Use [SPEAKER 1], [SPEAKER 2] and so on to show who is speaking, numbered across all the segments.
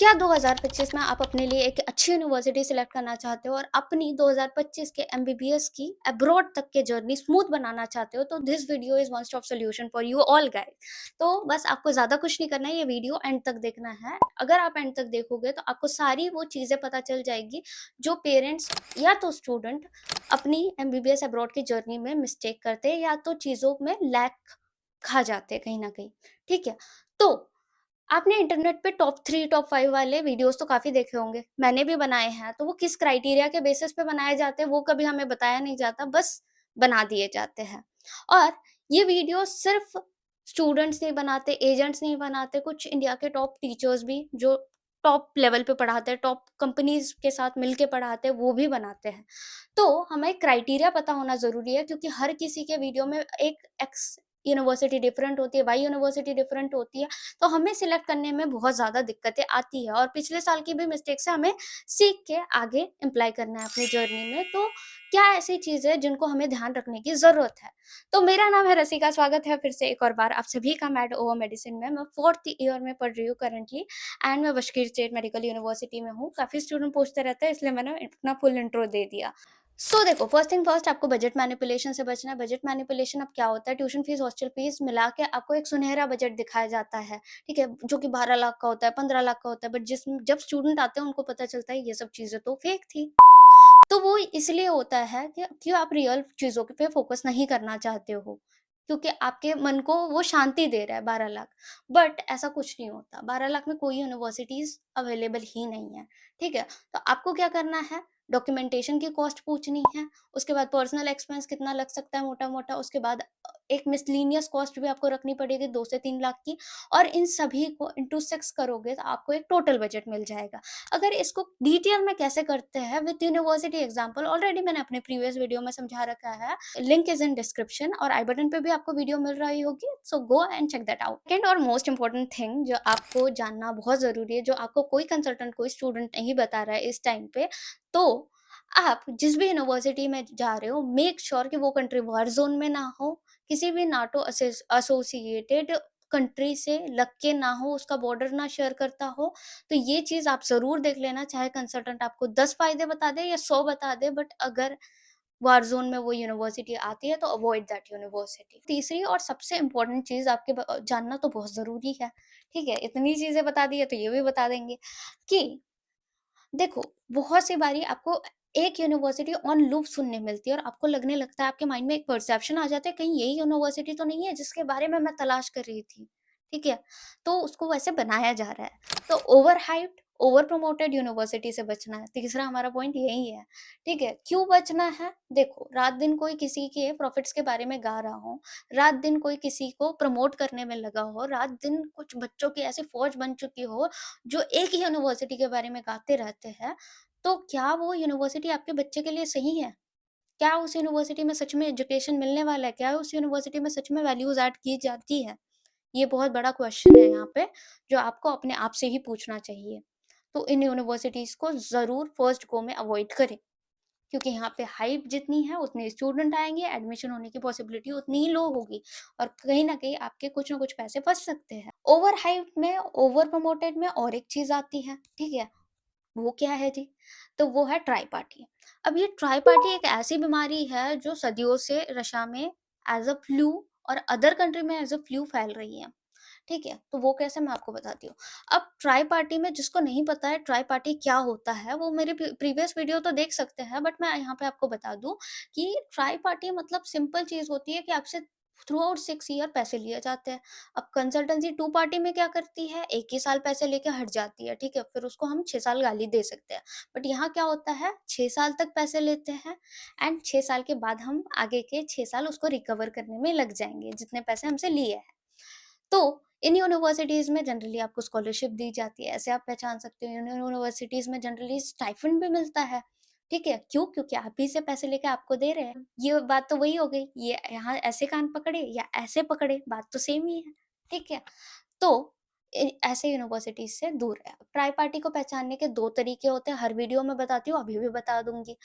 [SPEAKER 1] क्या 2025 में आप अपने लिए एक अच्छी यूनिवर्सिटी सिलेक्ट करना चाहते हो और अपनी 2025 के एमबीबीएस की अब्रॉड तक के जर्नी स्मूथ बनाना चाहते हो, तो this video is one stop solution for you all guys. तो बस आपको ज़्यादा कुछ नहीं करना है, ये वीडियो एंड तक देखना है। अगर आप एंड तक देखोगे तो आपको सारी वो चीज़ें पता चल जाएगी जो पेरेंट्स या तो स्टूडेंट अपनी एमबीबीएस अब्रॉड की जर्नी में मिस्टेक करते हैं या तो चीज़ों में लैक खा जाते हैं कहीं ना कहीं। ठीक है, तो आपने इंटरनेट पे टॉप 3 टॉप 5 वाले वीडियोस तो काफ़ी देखे होंगे, मैंने भी बनाए हैं। तो वो किस क्राइटेरिया के बेसिस पे बनाए जाते हैं वो कभी हमें बताया नहीं जाता, बस बना दिए जाते हैं। और ये वीडियो सिर्फ स्टूडेंट्स नहीं बनाते, एजेंट्स नहीं बनाते, कुछ इंडिया के टॉप टीचर्स भी जो टॉप लेवल पे पढ़ाते हैं, टॉप कंपनीज के साथ मिलके पढ़ाते हैं, वो भी बनाते हैं। तो हमें क्राइटेरिया पता होना ज़रूरी है, क्योंकि हर किसी के वीडियो में एक एक्स यूनिवर्सिटी डिफरेंट होती है, वाई यूनिवर्सिटी डिफरेंट होती है। तो हमें सिलेक्ट करने में बहुत ज़्यादा दिक्कतें आती है और पिछले साल की भी मिस्टेक से हमें सीख के आगे अप्लाई करना है अपनी जर्नी में। तो क्या ऐसी चीज़ है जिनको हमें ध्यान रखने की ज़रूरत है? तो मेरा नाम है रसिका, स्वागत है फिर से एक और बार आप सभी का मैड ओवर मेडिसिन में। मैं 4th ईयर में पढ़ रही हूँ करंटली एंड मैं बशकीर स्टेट मेडिकल यूनिवर्सिटी में हूँ। काफ़ी स्टूडेंट पूछते रहते हैं, इसलिए मैंने अपना फुल इंट्रो दे दिया। देखो, फर्स्ट थिंग फर्स्ट, आपको बजट मैनिपुलेशन से बचना है। बजट मैनिपुलेशन अब क्या होता है, ट्यूशन फीस, हॉस्टल फीस मिला के आपको एक सुनहरा बजट दिखाया जाता है, ठीक है? जो कि 12 लाख का होता है, 15 लाख का होता है, बट जब स्टूडेंट आते हैं उनको पता चलता है ये सब चीज़ें तो फेक थी। तो वो इसलिए होता है कि आप रियल चीज़ों पे फोकस नहीं करना चाहते हो, क्योंकि आपके मन को वो शांति दे रहा है 12 लाख। बट ऐसा कुछ नहीं होता, 12 लाख में कोई यूनिवर्सिटीज़ अवेलेबल ही नहीं है, ठीक है? तो आपको क्या करना है, डॉक्यूमेंटेशन की कॉस्ट पूछनी है, उसके बाद पर्सनल एक्सपेंस कितना लग सकता है मोटा-मोटा, उसके बाद एक मिसलेनियस कॉस्ट भी आपको रखनी पड़ेगी 2 से 3 लाख की, और इन सभी को इंटू 6 करोगे तो आपको एक टोटल बजट मिल जाएगा। अगर इसको डिटेल में कैसे करते हैं विद यूनिवर्सिटी एग्जांपल, ऑलरेडी मैंने अपने प्रीवियस वीडियो में समझा रखा है, लिंक इज इन डिस्क्रिप्शन और आई बटन पे भी आपको वीडियो मिल रही होगी, so go and check that out. Second और मोस्ट इंपॉर्टेंट थिंग जो आपको जानना बहुत जरूरी है, जो आपको कोई कंसल्टेंट, कोई स्टूडेंट नहीं बता रहा है इस टाइम पे, तो आप जिस भी यूनिवर्सिटी में जा रहे हो, मेक श्योर कि वो कंट्री वॉर जोन में ना हो, किसी भी नाटो एसोसिएटेड कंट्री से लग के ना हो, उसका बॉर्डर ना शेयर करता हो। तो ये चीज़ आप ज़रूर देख लेना, चाहे कंसल्टेंट आपको 10 फ़ायदे बता दे या 100 बता दे, बट अगर वार ज़ोन में वो यूनिवर्सिटी आती है तो अवॉइड दैट यूनिवर्सिटी। तीसरी और सबसे इम्पोर्टेंट चीज़ आपके जानना तो बहुत ज़रूरी है, ठीक है? इतनी चीज़ें बता दी है तो ये भी बता देंगे कि देखो, बहुत सी बारी आपको एक यूनिवर्सिटी ऑन लूप सुनने मिलती है और आपको लगने लगता है, आपके माइंड में एक परसेप्शन आ जाता है, कहीं यही यूनिवर्सिटी तो नहीं है जिसके बारे में मैं तलाश कर रही थी, ठीक है? तो उसको वैसे बनाया जा रहा है। तो over hyped, over promoted university से बचना है। तीसरा हमारा पॉइंट यही है, ठीक है? क्यों बचना है? देखो, रात-दिन कोई किसी के प्रॉफिट्स के बारे में गा रहा हो, रात-दिन कोई किसी को प्रमोट करने में लगा हो, रात-दिन कुछ बच्चों की ऐसी फौज बन चुकी हो जो एक ही यूनिवर्सिटी के बारे में गाते रहते हैं, तो क्या वो यूनिवर्सिटी आपके बच्चे के लिए सही है? क्या उस यूनिवर्सिटी में सच में एजुकेशन मिलने वाला है? क्या उस यूनिवर्सिटी में सच में वैल्यूज़ ऐड की जाती है? ये बहुत बड़ा क्वेश्चन है यहाँ पे, जो आपको अपने आप से ही पूछना चाहिए। तो इन यूनिवर्सिटीज़ को ज़रूर फर्स्ट गो में अवॉइड करें, क्योंकि यहाँ पे हाइप जितनी है उतने स्टूडेंट आएँगे, एडमिशन होने की पॉसिबिलिटी उतनी ही लो होगी और कहीं न कहीं आपके कुछ न कुछ पैसे फँस सकते हैं। ओवर हाइप में, ओवर प्रमोटेड में और एक चीज़ आती है, ठीक है? वो क्या है जी? तो वो है ट्राई पार्टी। अब ये ट्राई पार्टी एक ऐसी बीमारी है जो सदियों से रशा में एज़ अ फ्लू और अदर कंट्री में एज़ अ फ्लू फैल रही है। ठीक है? तो वो कैसे, मैं आपको बताती हूँ। अब ट्राई पार्टी में, जिसको नहीं पता है ट्राई पार्टी क्या होता है, वो मेरे प्रीवियस वीडियो तो देख सकते हैं, बट मैं यहाँ पे आपको बता दूँ कि ट्राई पार्टी मतलब सिंपल चीज़ होती है कि आपसे थ्रू आउट 6 ईयर पैसे लिए जाते हैं। अब कंसल्टेंसी 2 पार्टी में क्या करती है, 1 ही साल पैसे लेके हट जाती है, ठीक है? फिर उसको हम 6 साल गाली दे सकते हैं। बट यहाँ क्या होता है, 6 साल तक पैसे लेते हैं एंड 6 साल के बाद हम आगे के 6 साल उसको रिकवर करने में लग जाएँगे, जितने पैसे हमसे लिए हैं। तो इन यूनिवर्सिटीज़ में जनरली आपको स्कॉलरशिप दी जाती है, ऐसे आप पहचान सकते हो। इन यूनिवर्सिटीज़ में जनरली स्टाइपेंड भी मिलता है, ठीक है? क्यों? क्योंकि आप ही से पैसे लेके आपको दे रहे हैं। ये बात तो वही हो गई, ये यहाँ ऐसे कान पकड़े या ऐसे पकड़े, बात तो सेम ही है, ठीक है? तो ऐसे यूनिवर्सिटीज़ से दूर है। ट्राई पार्टी को पहचानने के 2 तरीके होते हैं, हर वीडियो में बताती हूँ, अभी भी बता दूँगी।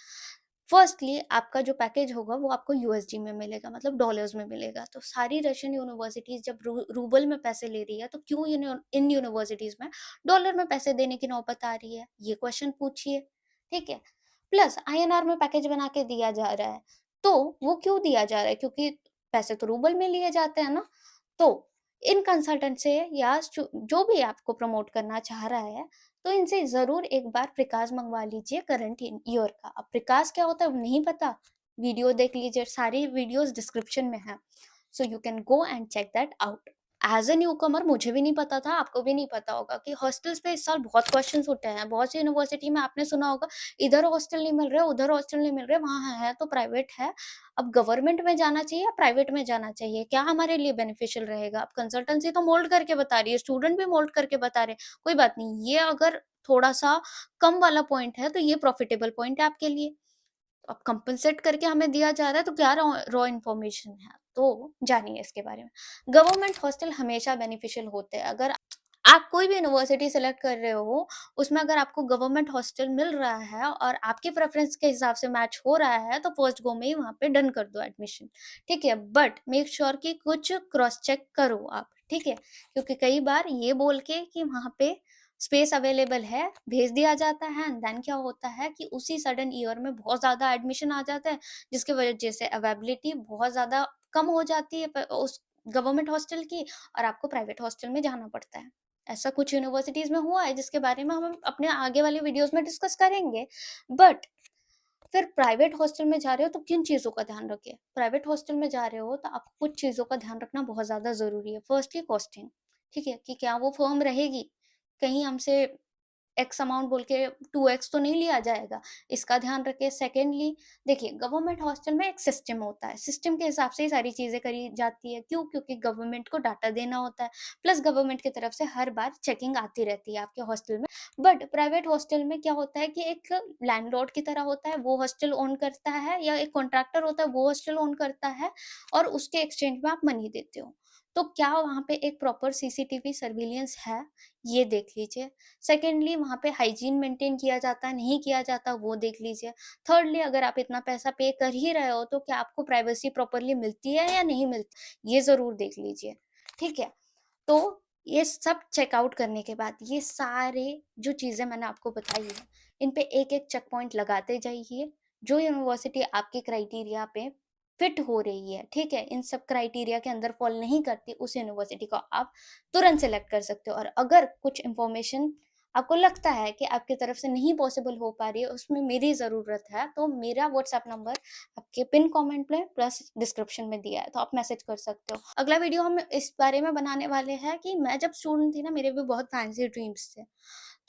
[SPEAKER 1] फर्स्टली आपका जो पैकेज होगा वो आपको यूएसडी में मिलेगा, मतलब डॉलर्स में मिलेगा। तो सारी रशियन यूनिवर्सिटीज जब रूबल में पैसे ले रही है तो क्यों इन यूनिवर्सिटीज में डॉलर में पैसे देने की नौबत आ रही है, ये क्वेश्चन पूछिए। ठीक है, प्लस आईएनआर में पैकेज बना के दिया जा रहा है, तो वो क्यों दिया जा रहा है, क्योंकि पैसे तो रूबल में लिए जाते हैं ना। तो इन कंसल्टेंट से या जो भी आपको प्रमोट करना चाह रहा है, तो इनसे जरूर एक बार प्रिकास मंगवा लीजिए करंट ईयर का। अब प्रिकास क्या होता है वो नहीं पता, वीडियो देख लीजिए, सारी वीडियोस डिस्क्रिप्शन में है, so you can go and check that out. As a newcomer मुझे भी नहीं पता था, आपको भी नहीं पता होगा कि हॉस्टल्स पे इस साल बहुत क्वेश्चंस उठे हैं। बहुत सी यूनिवर्सिटी में आपने सुना होगा इधर हॉस्टल नहीं मिल रहे, उधर हॉस्टल नहीं मिल रहे, वहाँ है तो प्राइवेट है। अब गवर्नमेंट में जाना चाहिए या प्राइवेट में जाना चाहिए, क्या हमारे लिए बेनिफिशियल रहेगा? अब कंसल्टेंसी तो मोल्ड करके बता रही है, स्टूडेंट भी मोल्ड करके बता रहे हैं, कोई बात नहीं, ये अगर थोड़ा सा कम वाला पॉइंट है तो ये प्रॉफिटेबल पॉइंट है आपके लिए। अब कंपनसेट करके हमें दिया जा रहा है तो क्या रॉ इन्फॉर्मेशन है, तो जानिए इसके बारे में। गवर्नमेंट हॉस्टल हमेशा बेनिफिशियल होते हैं। अगर आप कोई भी यूनिवर्सिटी सेलेक्ट कर रहे हो, उसमें अगर आपको गवर्नमेंट हॉस्टल मिल रहा है और आपकी प्रेफरेंस के हिसाब से मैच हो रहा है, तो फर्स्ट गो में ही वहां पे डन कर दो एडमिशन। ठीक है, बट मेक श्योर कि कुछ क्रॉस चेक करो आप। ठीक है, क्योंकि कई बार ये बोल के कि वहां पे स्पेस अवेलेबल है भेज दिया जाता है, एंड देन क्या होता है कि उसी सडन ईयर में बहुत ज्यादा एडमिशन आ जाता है, जिसकी वजह से अवेबिलिटी बहुत ज्यादा कम हो जाती है उस गवर्नमेंट हॉस्टल की, और आपको प्राइवेट हॉस्टल में जाना पड़ता है। ऐसा कुछ यूनिवर्सिटीज में हुआ है जिसके बारे में हम अपने आगे वाले वीडियोस में डिस्कस करेंगे। बट फिर प्राइवेट हॉस्टल में जा रहे हो तो किन चीजों का ध्यान रखिए। प्राइवेट हॉस्टल में जा रहे हो तो आपको कुछ चीजों का ध्यान रखना बहुत ज्यादा जरूरी है। फर्स्टली कॉस्टिंग, ठीक है, कि क्या वो फर्म रहेगी, कहीं हमसे एक्स अमाउंट बोल के 2x तो नहीं लिया जाएगा, इसका ध्यान रखें। सेकेंडली देखिए, गवर्नमेंट हॉस्टल में एक सिस्टम होता है, सिस्टम के हिसाब से ही सारी चीजें करी जाती है। क्यों? क्योंकि गवर्नमेंट को डाटा देना होता है, प्लस गवर्नमेंट की तरफ से हर बार चेकिंग आती रहती है आपके हॉस्टल में। बट प्राइवेट हॉस्टल में क्या होता है कि एक लैंडलॉर्ड की तरह होता है, वो हॉस्टल ओन करता है, या एक कॉन्ट्रैक्टर होता है वो हॉस्टल ओन करता है, और उसके एक्सचेंज में आप मनी देते हो। तो क्या वहाँ पे एक प्रॉपर सीसीटीवी सर्विलियंस है, ये देख लीजिए। सेकेंडली वहाँ पे हाइजीन मेंटेन किया जाता है, नहीं किया जाता, वो देख लीजिए। थर्डली अगर आप इतना पैसा पे कर ही रहे हो तो क्या आपको प्राइवेसी प्रॉपरली मिलती है या नहीं मिलती, ये जरूर देख लीजिए। ठीक है, तो ये सब चेकआउट करने के बाद ये सारे जो चीज़ें मैंने आपको बताई है, इन पे एक एक चेक पॉइंट लगाते जाइए। जो यूनिवर्सिटी आपके क्राइटेरिया पे फिट हो रही है, ठीक है, इन सब क्राइटेरिया के अंदर फॉल नहीं करती, उस यूनिवर्सिटी को आप तुरंत सेलेक्ट कर सकते हो। और अगर कुछ इंफॉर्मेशन आपको लगता है कि आपकी तरफ से नहीं पॉसिबल हो पा रही है, उसमें मेरी ज़रूरत है, तो मेरा व्हाट्सएप नंबर आपके पिन कमेंट में प्लस डिस्क्रिप्शन में दिया है, तो आप मैसेज कर सकते हो। अगला वीडियो हम इस बारे में बनाने वाले हैं कि मैं जब स्टूडेंट थी ना, मेरे भी बहुत फैंसी ड्रीम्स थे,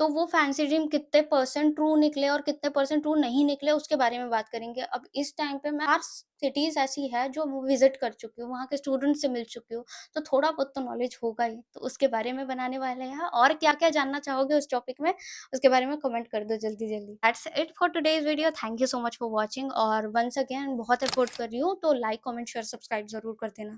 [SPEAKER 1] तो वो फैंसी ड्रीम कितने परसेंट ट्रू निकले और कितने परसेंट ट्रू नहीं निकले, उसके बारे में बात करेंगे। अब इस टाइम पे मैं 4 सिटीज ऐसी है जो विजिट कर चुकी हूँ, वहाँ के स्टूडेंट से मिल चुकी हूँ, तो थोड़ा बहुत तो नॉलेज होगा ही, तो उसके बारे में बनाने वाले हैं। और क्या क्या जानना चाहोगे उस टॉपिक में, उसके बारे में कमेंट कर दो जल्दी जल्दी। That's it for today's video, thank you so much for watching. और वंस अगेन बहुत एफर्ट कर रही हूँ, तो लाइक कमेंट शेयर सब्सक्राइब जरूर कर देना।